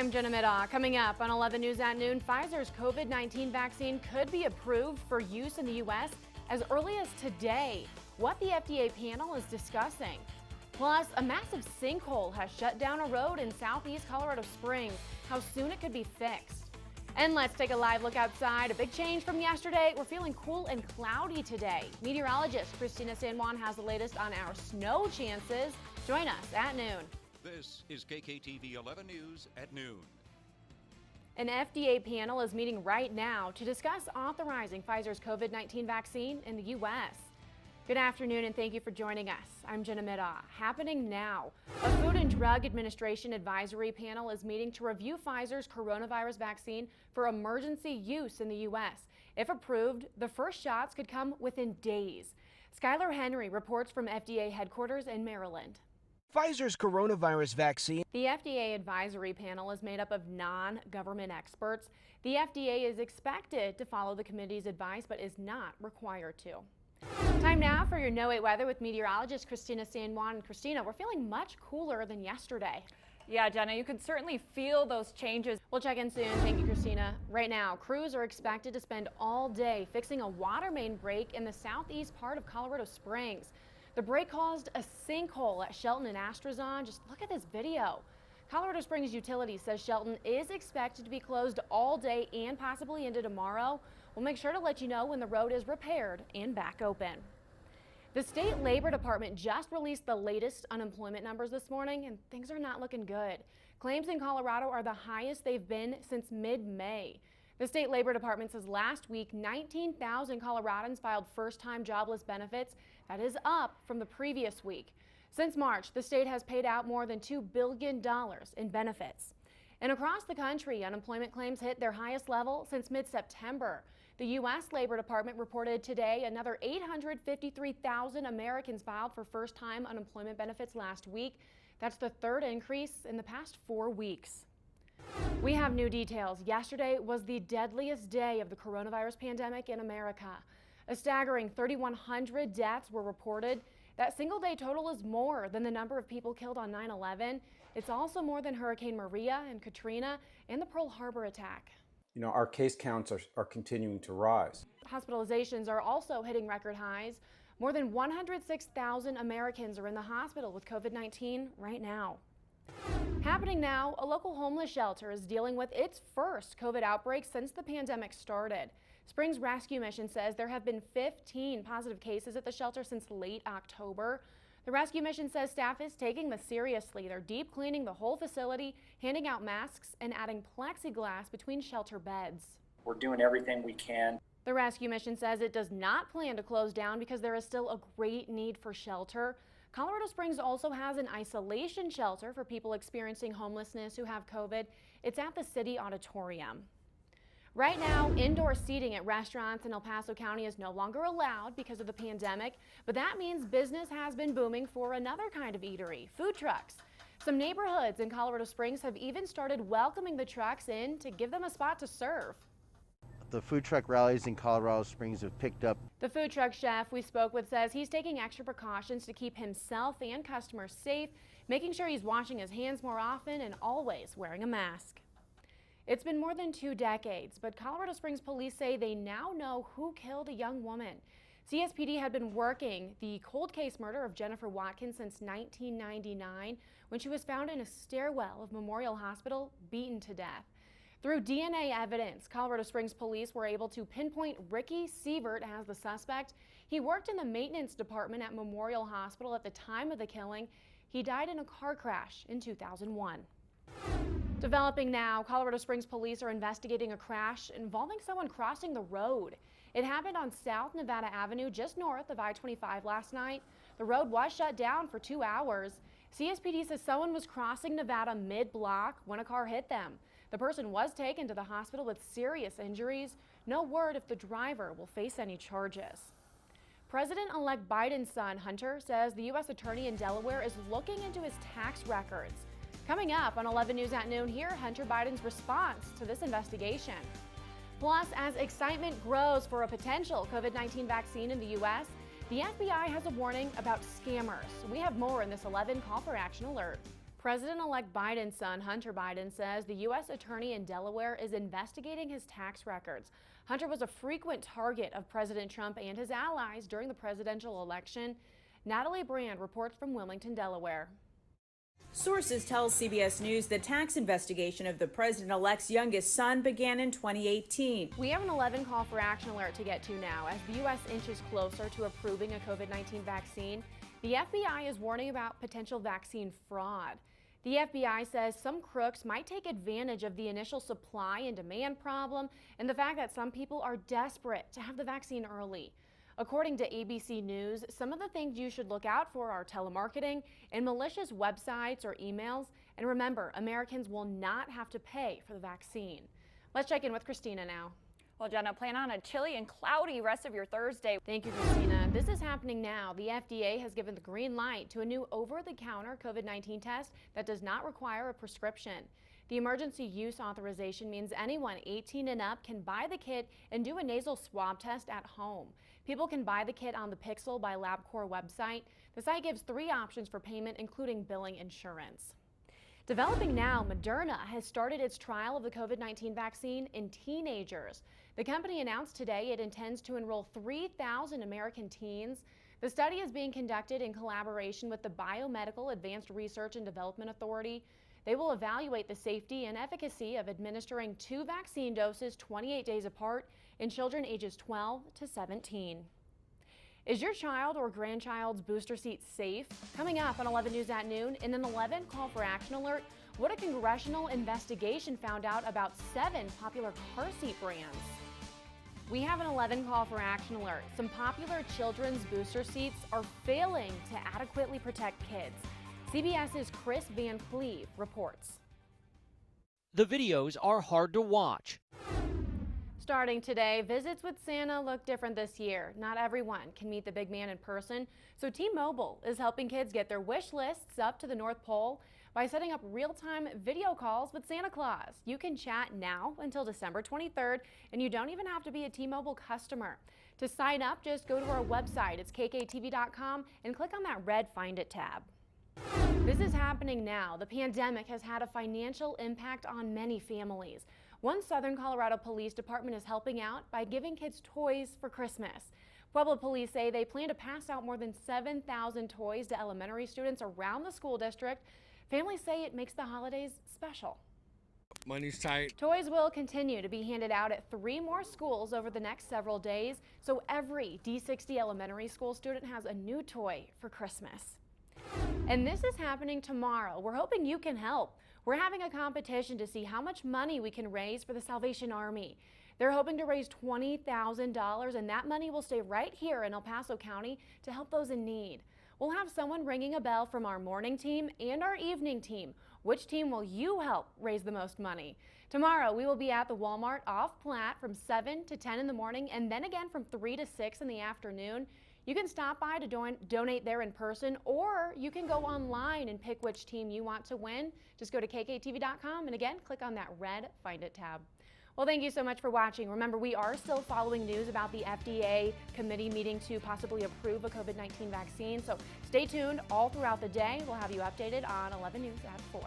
I'm Jenna Middaugh. Coming up on 11 News at noon, Pfizer's COVID-19 vaccine could be approved for use in the U.S. as early as today. What the FDA panel is discussing. Plus, a massive sinkhole has shut down a road in southeast Colorado Springs. How soon it could be fixed. And let's take a live look outside. A big change from yesterday. We're feeling cool and cloudy today. Meteorologist Christina San Juan has the latest on our snow chances. Join us at noon. This is KKTV 11 News at noon. An FDA panel is meeting right now to discuss authorizing Pfizer's COVID-19 vaccine in the U.S. Good afternoon and thank you for joining us. I'm Jenna Middaugh. Happening now, a Food and Drug Administration advisory panel is meeting to review Pfizer's coronavirus vaccine for emergency use in the U.S. If approved, the first shots could come within days. Skylar Henry reports from FDA headquarters in Maryland. Pfizer's coronavirus vaccine. The FDA advisory panel is made up of non-government experts. The FDA is expected to follow the committee's advice, but is not required to. Time now for your No 8 weather with meteorologist Christina San Juan. Christina, we're feeling much cooler than yesterday. Yeah, Jenna, you can certainly feel those changes. We'll check in soon. Thank you, Christina. Right now, crews are expected to spend all day fixing a water main break in the southeast part of Colorado Springs. The break caused a sinkhole at Shelton and Astrazon. Just look at this video. Colorado Springs Utilities says Shelton is expected to be closed all day and possibly into tomorrow. We'll make sure to let you know when the road is repaired and back open. The state labor department just released the latest unemployment numbers this morning, and things are not looking good. Claims in Colorado are the highest they've been since mid-May. The state labor department says last week 19,000 Coloradans filed first-time jobless benefits. That is up from the previous week. Since March, the state has paid out more than $2 billion in benefits. And across the country, unemployment claims hit their highest level since mid-September. The U.S. Labor Department reported today another 853,000 Americans filed for first-time unemployment benefits last week. That's the third increase in the past 4 weeks. We have new details. Yesterday was the deadliest day of the coronavirus pandemic in America. A staggering 3,100 deaths were reported. That single-day total is more than the number of people killed on 9/11. It's also more than Hurricane Maria and Katrina and the Pearl Harbor attack. You know, our case counts are continuing to rise. Hospitalizations are also hitting record highs. More than 106,000 Americans are in the hospital with COVID-19 right now. Happening now, a local homeless shelter is dealing with its first COVID outbreak since the pandemic started. Springs Rescue Mission says there have been 15 positive cases at the shelter since late October. The rescue mission says staff is taking this seriously. They're deep cleaning the whole facility, handing out masks, and adding plexiglass between shelter beds. We're doing everything we can. The rescue mission says it does not plan to close down because there is still a great need for shelter. Colorado Springs also has an isolation shelter for people experiencing homelessness who have COVID. It's at the city auditorium. Right now, indoor seating at restaurants in El Paso County is no longer allowed because of the pandemic, but that means business has been booming for another kind of eatery, food trucks. Some neighborhoods in Colorado Springs have even started welcoming the trucks in to give them a spot to serve. The food truck rallies in Colorado Springs have picked up. The food truck chef we spoke with says he's taking extra precautions to keep himself and customers safe, making sure he's washing his hands more often and always wearing a mask. It's been more than 2 decades, but Colorado Springs police say they now know who killed a young woman. CSPD had been working the cold case murder of Jennifer Watkins since 1999 when she was found in a stairwell of Memorial Hospital, beaten to death. Through DNA evidence, Colorado Springs police were able to pinpoint Ricky Sievert as the suspect. He worked in the maintenance department at Memorial Hospital at the time of the killing. He died in a car crash in 2001. Developing now, Colorado Springs police are investigating a crash involving someone crossing the road. It happened on South Nevada Avenue just north of I-25 last night. The road was shut down for 2 hours. CSPD says someone was crossing Nevada mid-block when a car hit them. The person was taken to the hospital with serious injuries. No word if the driver will face any charges. President-elect Biden's son, Hunter, says the U.S. attorney in Delaware is looking into his tax records. Coming up on 11 News at noon, hear Hunter Biden's response to this investigation. Plus, as excitement grows for a potential COVID-19 vaccine in the U.S., the FBI has a warning about scammers. We have more in this 11 Call for Action alert. President-elect Biden's son, Hunter Biden, says the U.S. attorney in Delaware is investigating his tax records. Hunter was a frequent target of President Trump and his allies during the presidential election. Natalie Brand reports from Wilmington, Delaware. Sources tell CBS News the tax investigation of the president-elect's youngest son began in 2018. We have an 11 call for action alert to get to now. As the U.S. inches closer to approving a COVID-19 vaccine, the FBI is warning about potential vaccine fraud. The FBI says some crooks might take advantage of the initial supply and demand problem and the fact that some people are desperate to have the vaccine early. According to ABC News, some of the things you should look out for are telemarketing and malicious websites or emails. And remember, Americans will not have to pay for the vaccine. Let's check in with Christina now. Well, Jenna, plan on a chilly and cloudy rest of your Thursday. Thank you, Christina. This is happening now. The FDA has given the green light to a new over-the-counter COVID-19 test that does not require a prescription. The emergency use authorization means anyone 18 and up can buy the kit and do a nasal swab test at home. People can buy the kit on the Pixel by LabCorp website. The site gives 3 options for payment, including billing insurance. Developing now, Moderna has started its trial of the COVID-19 vaccine in teenagers. The company announced today it intends to enroll 3,000 American teens. The study is being conducted in collaboration with the Biomedical Advanced Research and Development Authority. They will evaluate the safety and efficacy of administering 2 vaccine doses 28 days apart in children ages 12 to 17. Is your child or grandchild's booster seat safe? Coming up on 11 News at noon, in an 11 call for action alert, what a congressional investigation found out about 7 popular car seat brands. We have an 11 call for action alert. Some popular children's booster seats are failing to adequately protect kids. CBS's Chris Van Cleve reports. The videos are hard to watch. Starting today, visits with Santa look different this year. Not everyone can meet the big man in person, so T-Mobile is helping kids get their wish lists up to the North Pole by setting up real-time video calls with Santa Claus. You can chat now until December 23rd, and you don't even have to be a T-Mobile customer. To sign up, just go to our website. It's KKTV.com and click on that red Find It tab. This is happening now. The pandemic has had a financial impact on many families. One Southern Colorado Police Department is helping out by giving kids toys for Christmas. Pueblo police say they plan to pass out more than 7,000 toys to elementary students around the school district. Families say it makes the holidays special. Money's tight. Toys will continue to be handed out at 3 more schools over the next several days, so every D60 elementary school student has a new toy for Christmas. And this is happening tomorrow. We're hoping you can help. We're having a competition to see how much money we can raise for the Salvation Army. They're hoping to raise $20,000, and that money will stay right here in El Paso County to help those in need. We'll have someone ringing a bell from our morning team and our evening team. Which team will you help raise the most money? Tomorrow, we will be at the Walmart off Platte from 7 to 10 in the morning and then again from 3 to 6 in the afternoon. You can stop by to donate there in person, or you can go online and pick which team you want to win. Just go to KKTV.com and again, click on that red Find It tab. Well, thank you so much for watching. Remember, we are still following news about the FDA committee meeting to possibly approve a COVID-19 vaccine. So stay tuned all throughout the day. We'll have you updated on 11 News at 4.